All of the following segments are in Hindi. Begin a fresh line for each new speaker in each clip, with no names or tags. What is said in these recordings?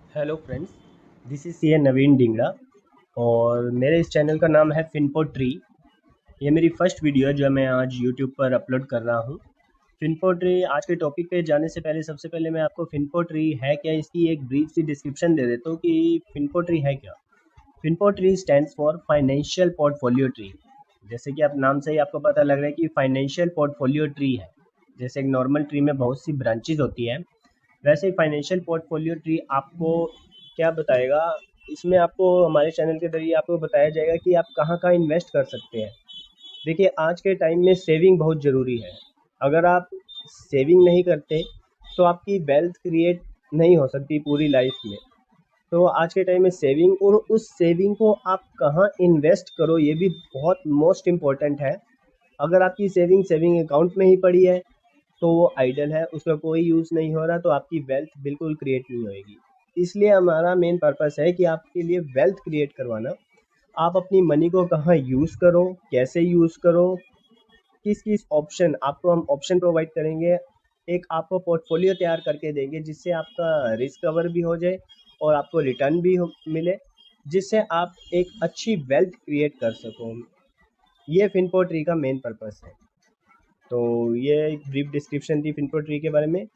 Hello friends, this is CA Naveen नवीन डिंगरा और मेरे इस चैनल का नाम है फिनपो ट्री। ये मेरी फर्स्ट वीडियो है जो मैं आज यूट्यूब पर अपलोड कर रहा हूँ। फिनपो ट्री आज के टॉपिक पे जाने से पहले सबसे पहले मैं आपको फिनपो ट्री है क्या इसकी एक ब्रीफ सी डिस्क्रिप्शन दे देता हूँ कि फिनपो ट्री है क्या। Finpo Tree stands for financial portfolio tree. जैसे कि आप नाम से ही आपको पता लग रहा है कि फाइनेंशियल पोर्टफोलियो ट्री है। जैसे एक नॉर्मल ट्री में बहुत सी ब्रांचेज होती है, वैसे ही फाइनेंशियल पोर्टफोलियो ट्री आपको क्या बताएगा। इसमें आपको हमारे चैनल के जरिए आपको बताया जाएगा कि आप कहाँ कहाँ इन्वेस्ट कर सकते हैं। देखिए, आज के टाइम में सेविंग बहुत ज़रूरी है। अगर आप सेविंग नहीं करते तो आपकी वेल्थ क्रिएट नहीं हो सकती पूरी लाइफ में। तो आज के टाइम में सेविंग और उस सेविंग को आप कहाँ इन्वेस्ट करो ये भी बहुत मोस्ट इम्पोर्टेंट है। अगर आपकी सेविंग सेविंग अकाउंट में ही पड़ी है तो वो आइडल है, उसका कोई यूज़ नहीं हो रहा, तो आपकी वेल्थ बिल्कुल क्रिएट नहीं होएगी। इसलिए हमारा मेन पर्पस है कि आपके लिए वेल्थ क्रिएट करवाना। आप अपनी मनी को कहाँ यूज़ करो, कैसे यूज़ करो, किस किस ऑप्शन आपको हम ऑप्शन प्रोवाइड करेंगे। एक आपको पोर्टफोलियो तैयार करके देंगे जिससे आपका रिस्क कवर भी हो जाए और आपको रिटर्न भी मिले, जिससे आप एक अच्छी वेल्थ क्रिएट कर सको। ये फिनपो ट्री का मेन पर्पस है। तो ये एक ब्रीफ डिस्क्रिप्शन थी फिनपो ट्री के बारे में।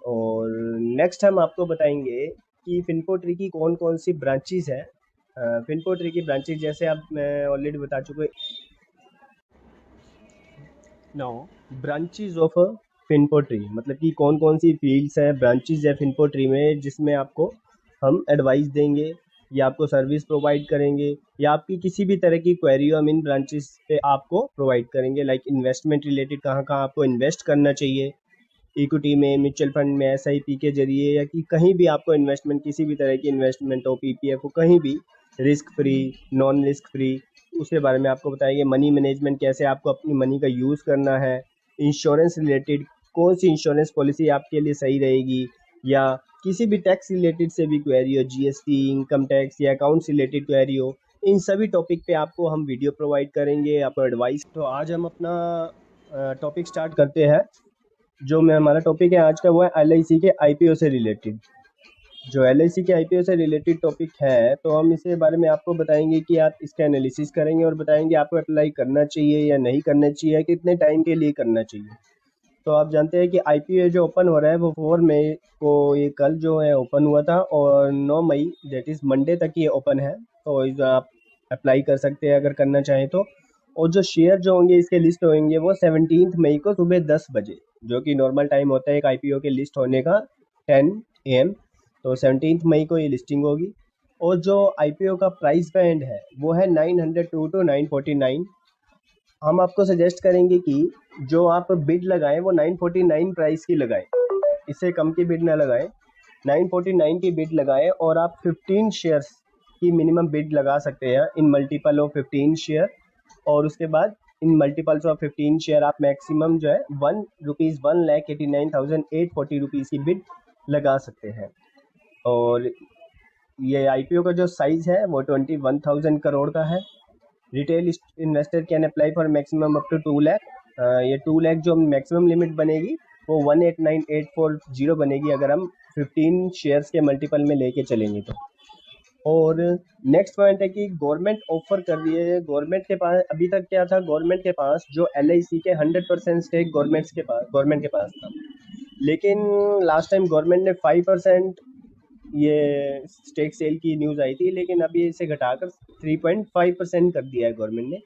और नेक्स्ट हम आपको बताएंगे कि फिनपो ट्री की कौन कौन सी ब्रांचेस है। फिनपो ट्री की ब्रांचेस जैसे अब मैं ऑलरेडी बता चुका हूँ। नाउ ब्रांचेस ऑफ फिनपो ट्री मतलब कि कौन कौन सी फील्ड्स हैं, ब्रांचेस है फिनपो ट्री में जिसमें आपको हम एडवाइस देंगे या आपको सर्विस प्रोवाइड करेंगे या आपकी किसी भी तरह की क्वेरी हम इन ब्रांचेस पे आपको प्रोवाइड करेंगे। लाइक इन्वेस्टमेंट रिलेटेड कहाँ कहाँ आपको इन्वेस्ट करना चाहिए, इक्विटी में, म्यूचुअल फंड में, एसआईपी के जरिए या कि कहीं भी आपको इन्वेस्टमेंट किसी भी तरह की इन्वेस्टमेंट हो, पीपीएफ हो, कहीं भी risk free, non risk free, उसके बारे में आपको बताएंगे। मनी मैनेजमेंट कैसे आपको अपनी मनी का यूज़ करना है। इंश्योरेंस रिलेटेड कौन सी इंश्योरेंस पॉलिसी आपके लिए सही रहेगी, या किसी भी टैक्स रिलेटेड से भी क्वेरी हो, जीएसटी, इनकम टैक्स या अकाउंट्स रिलेटेड क्वेरी हो, इन सभी टॉपिक पे आपको हम वीडियो प्रोवाइड करेंगे, आपको एडवाइस। तो आज हम अपना टॉपिक स्टार्ट करते हैं। जो मैं हमारा टॉपिक है आज का वो है एलआईसी के आईपीओ से रिलेटेड। जो एलआईसी के आईपीओ से रिलेटेड टॉपिक है तो हम इसके बारे में आपको बताएंगे कि आप इसका एनालिसिस करेंगे और बताएंगे आपको अप्लाई करना चाहिए या नहीं करना चाहिए, कितने टाइम के लिए करना चाहिए। तो आप जानते हैं कि आईपीओ जो ओपन हो रहा है वो 4 मई को, ये कल जो है ओपन हुआ था और 9 मई दैट इज़ मंडे तक ये ओपन है। तो इस आप अप्लाई कर सकते हैं अगर करना चाहें तो। और जो शेयर जो होंगे इसके लिस्ट होंगे वो 17 मई को सुबह 10 बजे, जो कि नॉर्मल टाइम होता है एक आईपीओ के लिस्ट होने का, 10 AM। तो 17 मई को ये लिस्टिंग होगी। और जो आईपीओ का प्राइस बैंड है वो है 902 to 949। हम आपको सजेस्ट करेंगे कि जो आप बिड लगाएं वो 949 प्राइस की लगाएं, इससे कम की बिड ना लगाएं। 949 की बिड लगाएं और आप 15 शेयर्स की मिनिमम बिड लगा सकते हैं इन मल्टीपल ऑफ 15 शेयर। और उसके बाद इन मल्टीपल्स ऑफ 15 शेयर आप मैक्सिमम जो है ₹1,89,840 की बिड लगा सकते हैं। और ये आईपीओ का जो साइज़ है वो 21,000 करोड़ का है। Retail investor can apply for maximum up to 2 lakh. ये 2 लाख जो मैक्सिमम लिमिट बनेगी वो 189,840 बनेगी अगर हम 15 शेयर्स के मल्टीपल में लेके चलेंगे तो। और नेक्स्ट पॉइंट है कि गवर्नमेंट ऑफर कर रही है। गवर्नमेंट के पास अभी तक क्या था, गवर्नमेंट के पास जो एलआईसी के 100% स्टेक गवर्नमेंट के पास था। लेकिन लास्ट टाइम गवर्नमेंट ने 5% ये स्टेक सेल की न्यूज़ आई थी, लेकिन अभी इसे घटाकर 3.5% कर दिया है गवर्नमेंट ने।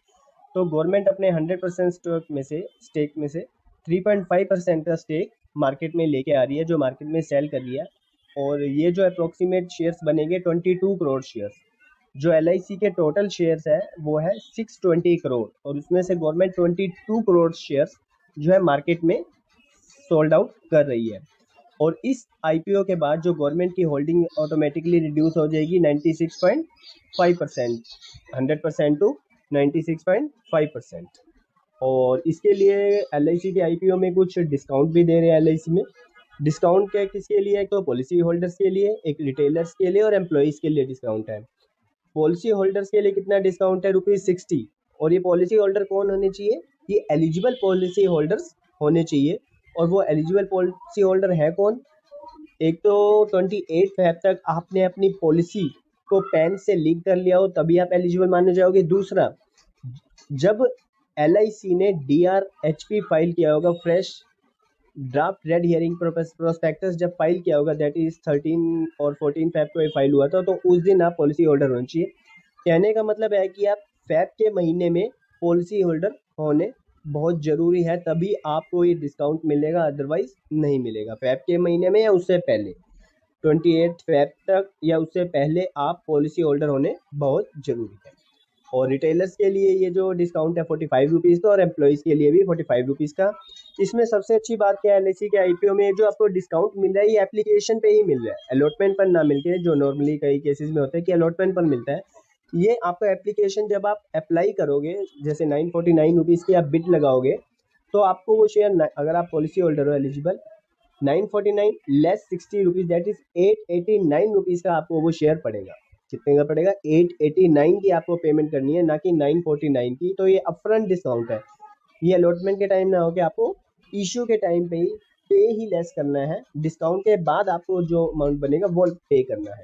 तो गवर्नमेंट अपने 100% स्टेक में से 3.5% का स्टेक मार्केट में लेके आ रही है, जो मार्केट में सेल कर लिया। और ये जो अप्रोक्सीमेट शेयर्स बनेंगे 22 करोड़ शेयर्स। जो एलआईसी के टोटल शेयर्स है वो है 620 करोड़, और उसमें से गवर्नमेंट 22 करोड़ शेयर्स जो है मार्केट में सोल्ड आउट कर रही है। और इस आईपीओ के बाद जो गवर्नमेंट की होल्डिंग ऑटोमेटिकली रिड्यूस हो जाएगी 96.5%, 100% टू 96.5%। और इसके लिए एलआईसी के आईपीओ में कुछ डिस्काउंट भी दे रहे हैं एलआईसी में। डिस्काउंट क्या किसके लिए है, तो पॉलिसी होल्डर्स के लिए, एक रिटेलर्स के लिए और एम्प्लॉयज़ के लिए डिस्काउंट है। पॉलिसी होल्डर्स के लिए कितना डिस्काउंट है, ₹60। और ये पॉलिसी होल्डर कौन होने चाहिए, ये एलिजिबल पॉलिसी होल्डर्स होने चाहिए। और वो एलिजिबल पॉलिसी होल्डर है कौन, एक तो 28 फैब तक आपने अपनी पॉलिसी को पेन से लिंक कर लिया हो तभी आप एलिजिबल माने जाओगे। दूसरा, जब LIC ने DRHP फाइल किया होगा, fresh draft red herring prospectus जब फाइल किया होगा, दैट इज 13 और 14 फैब को ये फाइल हुआ था, तो उस दिन आप पॉलिसी होल्डर होना चाहिए। कहने का मतलब है कि आप फैब के महीने में पॉलिसी होल्डर होने बहुत ज़रूरी है, तभी आपको ये डिस्काउंट मिलेगा, अदरवाइज नहीं मिलेगा। फैब के महीने में या उससे पहले 28 फैब तक या उससे पहले आप पॉलिसी होल्डर होने बहुत ज़रूरी है। और रिटेलर्स के लिए ये जो डिस्काउंट है 45 रुपीज़ का, और एम्प्लॉयज़ के लिए भी 45 रुपीज़ का। इसमें सबसे अच्छी बात क्या है, LIC के IPO में जो आपको डिस्काउंट मिल रहा है ये एप्लीकेशन पे ही मिल रहा है, अलॉटमेंट पर ना मिलके, जो नॉर्मली कई केसेस में होता है कि अलॉटमेंट पर मिलता है। ये आपका एप्लीकेशन जब आप अप्लाई करोगे, जैसे 949 रुपीज़ की आप बिड लगाओगे, तो आपको वो शेयर, अगर आप पॉलिसी होल्डर हो eligible, 949 less 60 rupees, that is 889 rupees का आपको वो शेयर पड़ेगा। कितने का पड़ेगा? 889 की आपको पेमेंट करनी है, ना कि 949 की। तो ये अपफ्रंट डिस्काउंट है, ये अलॉटमेंट के टाइम ना हो कि आपको इशू के टाइम पे ही लेस करना है, डिस्काउंट के बाद आपको जो अमाउंट बनेगा वो पे करना है।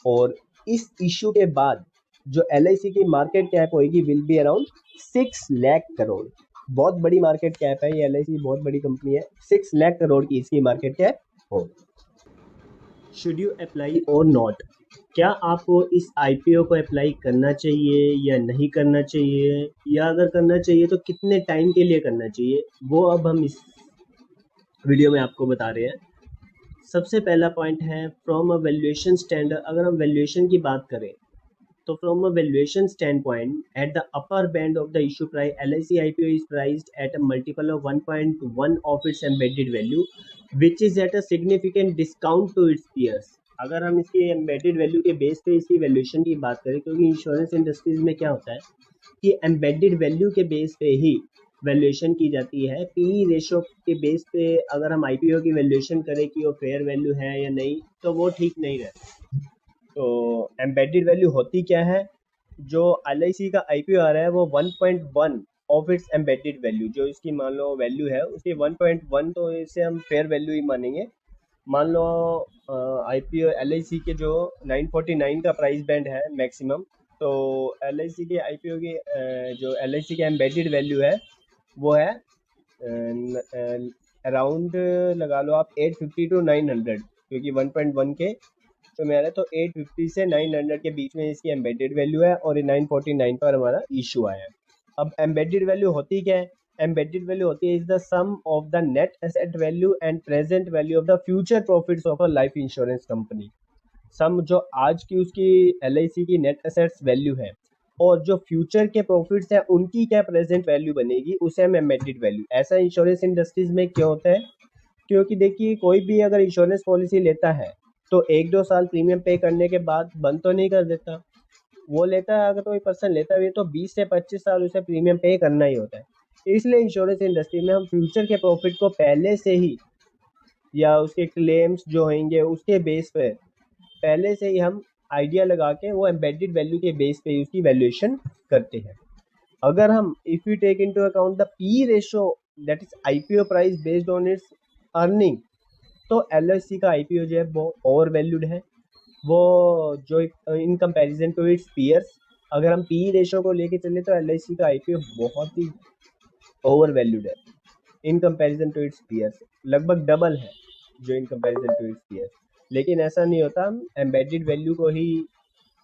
और इस इशू के बाद जो LIC की मार्केट कैप होगी will be around 6 lakh crore. बहुत बड़ी मार्केट कैप है ये, LIC बहुत बड़ी कंपनी है, 6 लाख करोड़ की इसकी मार्केट कैप हो। शुड यू अप्लाई और नॉट, क्या आपको इस IPO को अप्लाई करना चाहिए या नहीं करना चाहिए, या अगर करना चाहिए तो कितने टाइम के लिए करना चाहिए, वो अब हम इस वीडियो में आपको बता रहे हैं। सबसे पहला पॉइंट है फ्रॉम अ वैल्यूएशन स्टैंडर्ड। अगर हम वैल्यूएशन की बात करें तो from a valuation standpoint, at the upper band of the issue price, LIC IPO is priced at a multiple of 1.1 of its embedded value, which is at a significant discount to its peers. अगर हम इसकी एम्बेडेड वैल्यू के बेस पे इसकी वैल्यूएशन की बात करें, क्योंकि इंश्योरेंस इंडस्ट्रीज में क्या होता है कि एम्बेडेड वैल्यू के बेस पे ही वैल्यूएशन की जाती है। PE रेशो के बेस पे अगर हम IPO की वैल्यूएशन करें कि वो फेयर वैल्यू है या नहीं, तो वो ठीक नहीं रहता। तो एम्बेडेड वैल्यू होती क्या है, जो LIC का IPO आ रहा है वो 1.1 ऑफ इट्स एम्बेडेड वैल्यू, जो इसकी मान लो वैल्यू है उसकी 1.1, तो इसे हम फेयर वैल्यू ही मानेंगे। मान लो IPO LIC के जो 949 का प्राइस बैंड है मैक्सिमम, तो LIC के IPO की जो LIC का एम्बेडेड वैल्यू है वो है अराउंड, लगा लो आप 850 to 900, क्योंकि 1.1 के तो मेरा तो 850 से 900 के बीच में इसकी एम्बेडेड वैल्यू है, और ये 949 पर हमारा इशू आया है। अब एम्बेडेड वैल्यू होती क्या है? एम्बेडेड वैल्यू होती है is the sum of the net asset value and present value of the future profits of a life insurance company. Sum जो आज की उसकी LIC की नेट एसेट्स वैल्यू है, और जो फ्यूचर के प्रॉफिट्स हैं उनकी क्या प्रेजेंट वैल्यू बनेगी, उसे हम एम्बेडेड वैल्यू। ऐसा इंश्योरेंस इंडस्ट्रीज में क्यों होता है? क्योंकि देखिए, कोई भी अगर इंश्योरेंस पॉलिसी लेता है तो 1-2 साल प्रीमियम पे करने के बाद बंद तो नहीं कर देता। वो लेता है, अगर कोई पर्सन लेता भी है तो 20 से 25 साल उसे प्रीमियम पे करना ही होता है। इसलिए इंश्योरेंस इंडस्ट्री में हम फ्यूचर के प्रॉफिट को पहले से ही, या उसके क्लेम्स जो होंगे उसके बेस पे पहले से ही हम आइडिया लगा के वो एम्बेडेड वैल्यू के बेस पे उसकी वैल्यूएशन करते हैं। अगर हम if you take into account the PE ratio, that is IPO price based on its earning, तो LIC का IPO जो है वो ओवर वैल्यूड है, वो जो in comparison to its peers. अगर हम PE रेशो को लेके चले तो LIC का IPO बहुत ही ओवर वैल्यूड है in comparison to its peers, लगभग डबल है जो in comparison to its peers. लेकिन ऐसा नहीं होता, हम एम्बेडेड वैल्यू को ही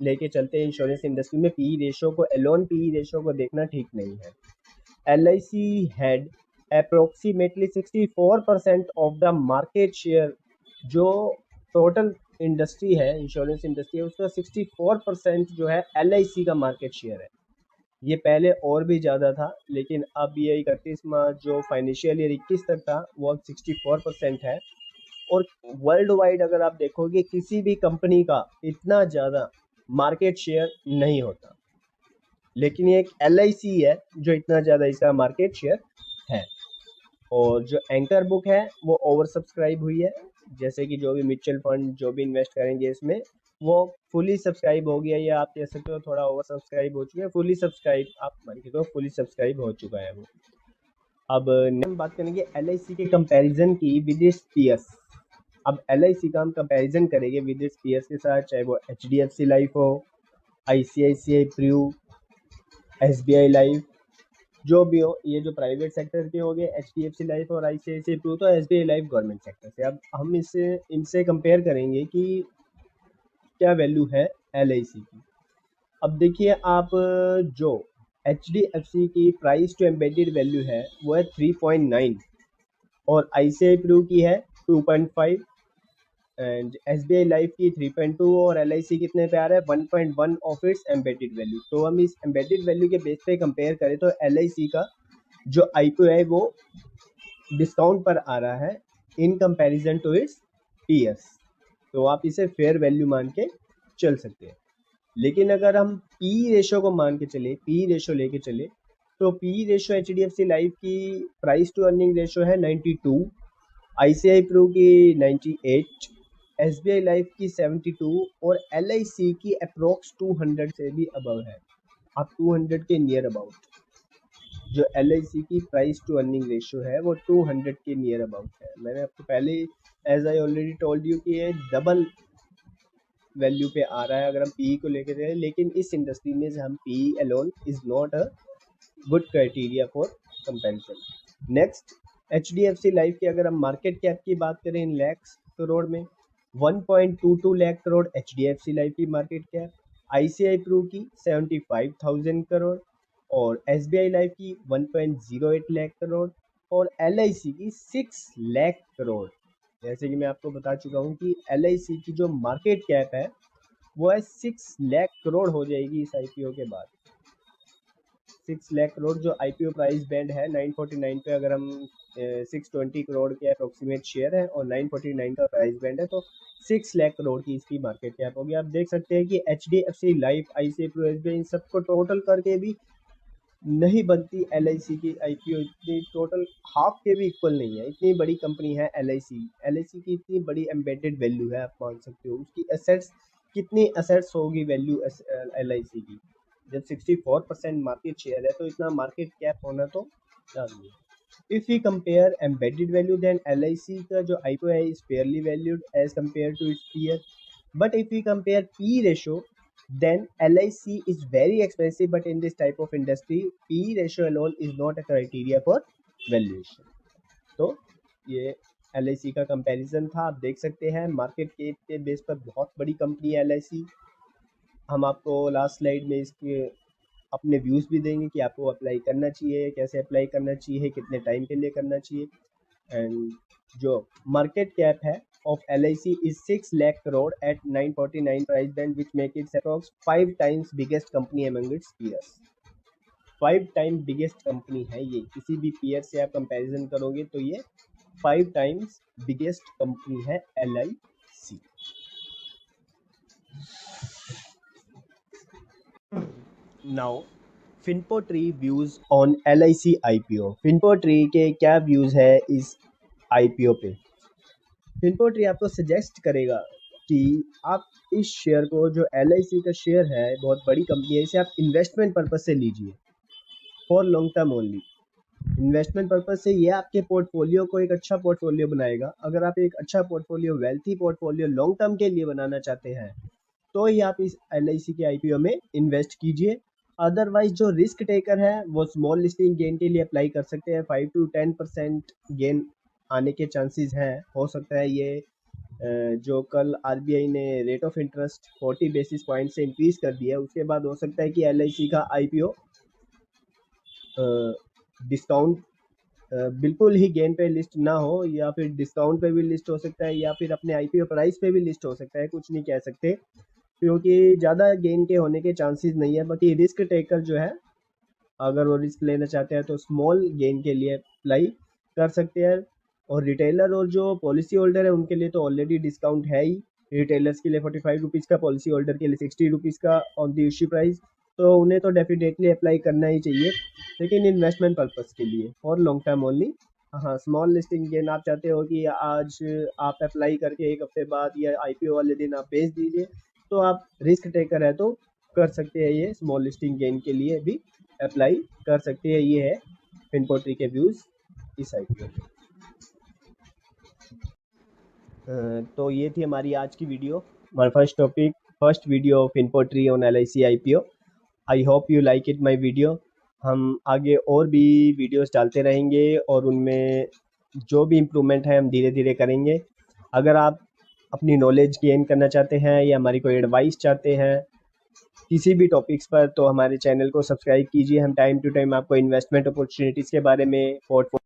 लेके चलते हैं इंश्योरेंस इंडस्ट्री में। PE रेशो को, एलोन PE रेशो को देखना ठीक नहीं है। LIC had approximately 64% of the market share, जो टोटल इंडस्ट्री है, इंश्योरेंस इंडस्ट्री है, उसका 64% जो है LIC का मार्केट शेयर है। ये पहले और भी ज़्यादा था, लेकिन अब ये 31वां जो फाइनेंशियल ईयर 21 तक था वो अब 64% है। और वर्ल्ड वाइड अगर आप देखोगे किसी भी कंपनी का इतना ज़्यादा मार्केट शेयर नहीं होता, लेकिन ये एक LIC है जो इतना ज़्यादा इसका मार्केट शेयर है। और जो एंकर बुक है वो ओवर सब्सक्राइब हुई है, जैसे कि जो भी म्यूचुअल फंड जो भी इन्वेस्ट करेंगे इसमें वो फुली सब्सक्राइब हो गया, या आप कह सकते हो थोड़ा ओवर सब्सक्राइब हो चुका है, फुली सब्सक्राइब आप मान के तो फुली सब्सक्राइब हो चुका है वो। अब हम बात करेंगे LIC के कंपैरिजन की विद इट्स पीयर्स। अब LIC का हम कंपैरिजन करेंगे विद इट्स पीयर्स के साथ, चाहे वो HDFC लाइफ हो, ICICI प्रू, SBI लाइफ, जो भी हो। ये जो प्राइवेट सेक्टर के हो गए HDFC लाइफ और ICICI प्रू, तो SBI लाइफ गवर्नमेंट सेक्टर से। अब हम इनसे कंपेयर करेंगे कि क्या वैल्यू है LIC की। अब देखिए आप, जो HDFC की प्राइस टू एम्बेडेड वैल्यू है वो है 3.9 और ICICI प्रू की है 2.5 एंड SBI लाइफ की 3.2 और LIC कितने पे आ रहा है 1.1 ऑफ इट्स एम्बेडेड वैल्यू। तो हम इस एम्बेडेड वैल्यू के बेस पे कंपेयर करें तो LIC का जो IPO है वो डिस्काउंट पर आ रहा है in comparison to its peers. तो आप इसे फेयर वैल्यू मान के चल सकते हैं। लेकिन अगर हम पी रेशो को मान के चले, पी रेशो लेके चले, तो पी रेशो HDFC लाइफ की प्राइस टू अर्निंग रेशो है 92, ICICI प्रू की 98, SBI लाइफ की 72 और LIC की अप्रोक्स 200 से भी अबव है। आप 200 के नियर अबाउट जो LIC की प्राइस टू अर्निंग रेशियो है वो 200 के नियर अबाउट है। मैंने आपको पहले as I already told you कि ये डबल वैल्यू पे आ रहा है अगर हम PE को लेकर चलें, लेकिन इस इंडस्ट्री में हम PE alone is not a good criteria for comparison. Next, HDFC life की अगर हम मार्केट कैप की बात करें इन लैक्स करोड़ में, 1.22 लाख करोड़ HDFC लाइफ की मार्केट कैप, ICICI प्रू की 75,000 करोड़ और SBI लाइफ की 1.08 लाख करोड़ और LIC की 6 लाख करोड़। जैसे कि मैं आपको बता चुका हूँ कि LIC की जो मार्केट कैप है वो है 6 लाख करोड़ हो जाएगी इस IPO के बाद। 6 लाख करोड़ जो IPO प्राइस बैंड है 949 पे, अगर हम 620 करोड़ के अप्रोक्सीमेट शेयर है और 949 का प्राइस बैंड है, तो 6 लाख करोड़ की इसकी मार्केट कैप होगी। आप देख सकते हैं कि HDFC life, ICICI Pru, SBI इन सबको टोटल करके भी नहीं बनती LIC की IPO, इतनी टोटल हाफ के भी इक्वल नहीं है। इतनी बड़ी कंपनी है LIC की इतनी बड़ी एम्बेडेड वैल्यू है, आप मान सकते हो उसकी एसेट्स कितनी एसेट्स होगी वैल्यू LIC की। जब 64% मार्केट शेयर है तो इतना मार्केट कैप होना तो लाजमी है। If we compare embedded value then LIC का जो IPO है is fairly valued as compare to its peer, but if we compare P ratio then LIC is very expensive, but in this type of industry PE ratio alone is not a criteria for valuation। तो ये LIC का कंपैरिजन था। आप देख सकते हैं मार्केट कैप के बेस पर बहुत बड़ी कंपनी है LIC। हम आपको लास्ट स्लाइड में इसके अपने व्यूज़ भी देंगे कि आपको अप्लाई करना चाहिए, कैसे अप्लाई करना चाहिए, कितने टाइम के लिए करना चाहिए। एंड जो मार्केट कैप है of LIC is 6 lakh crore at 949 price band, which make it approx 5 times biggest company among its peers। 5 time biggest company है ये, किसी भी पीयर से आप कंपैरिजन करोगे तो ये 5 टाइम्स बिगेस्ट कंपनी है LIC। Now Finpo Tree views on LIC IPO। Finpo Tree के क्या व्यूज है इस IPO पे? फिनपो ट्री आपको सजेस्ट करेगा कि आप इस शेयर को, जो LIC का शेयर है बहुत बड़ी कंपनी है, इसे आप इन्वेस्टमेंट पर्पज से लीजिए for long term only. Investment purpose से ये आपके पोर्टफोलियो को एक अच्छा पोर्टफोलियो बनाएगा। अगर आप एक अच्छा portfolio, wealthy portfolio long term के लिए बनाना चाहते हैं तो ही आप इस LIC के IPO में इन्वेस्ट कीजिए। अदरवाइज जो रिस्क टेकर है वो स्मॉल लिस्टिंग गेन के लिए अप्लाई कर सकते हैं। 5 to 10% गेन आने के चांसेस हैं। हो सकता है ये जो कल RBI ने rate of interest 40 basis point से इंक्रीज कर दिया, उसके बाद हो सकता है कि LIC का IPO डिस्काउंट बिल्कुल ही गेन पे लिस्ट ना हो, या फिर डिस्काउंट पे भी लिस्ट हो सकता है, या फिर अपने IPO प्राइस पे भी लिस्ट हो सकता है। कुछ नहीं कह सकते क्योंकि ज़्यादा गेन के होने के चांसेस नहीं है। बाकी रिस्क टेकर जो है, अगर वो रिस्क लेना चाहते हैं तो स्मॉल गेन के लिए अप्लाई कर सकते हैं। और रिटेलर और जो पॉलिसी होल्डर है उनके लिए तो ऑलरेडी डिस्काउंट है ही। रिटेलर्स के लिए 45 रुपीज़ का, पॉलिसी होल्डर के लिए 60 रुपीज़ का ऑन द इश्यू प्राइस, तो उन्हें तो डेफिनेटली अप्लाई करना ही चाहिए, लेकिन इन्वेस्टमेंट पर्पज़ के लिए और लॉन्ग टर्म ओनली। हाँ, स्मॉल लिस्टिंग गेन आप चाहते हो कि आज आप अप्लाई करके 1 हफ्ते बाद या IPO वाले दिन आप बेच दीजिए, तो आप रिस्क टेकर है तो कर सकते हैं, ये स्मॉल लिस्टिंग गेन के लिए भी अप्लाई कर सकते हैं। ये है फिनपो ट्री के व्यूज़ इस IPO पे। तो ये थी हमारी आज की वीडियो, हमारा first video of info tree on LIC IPO। I hope you like it my video. हम आगे और भी वीडियोस डालते रहेंगे और उनमें जो भी इम्प्रूवमेंट है हम धीरे धीरे करेंगे। अगर आप अपनी नॉलेज गेन करना चाहते हैं या हमारी कोई एडवाइस चाहते हैं किसी भी टॉपिक्स पर, तो हमारे चैनल को सब्सक्राइब कीजिए। हम टाइम टू टाइम आपको इन्वेस्टमेंट अपॉर्चुनिटीज़ के बारे में, पोर्टफोलियो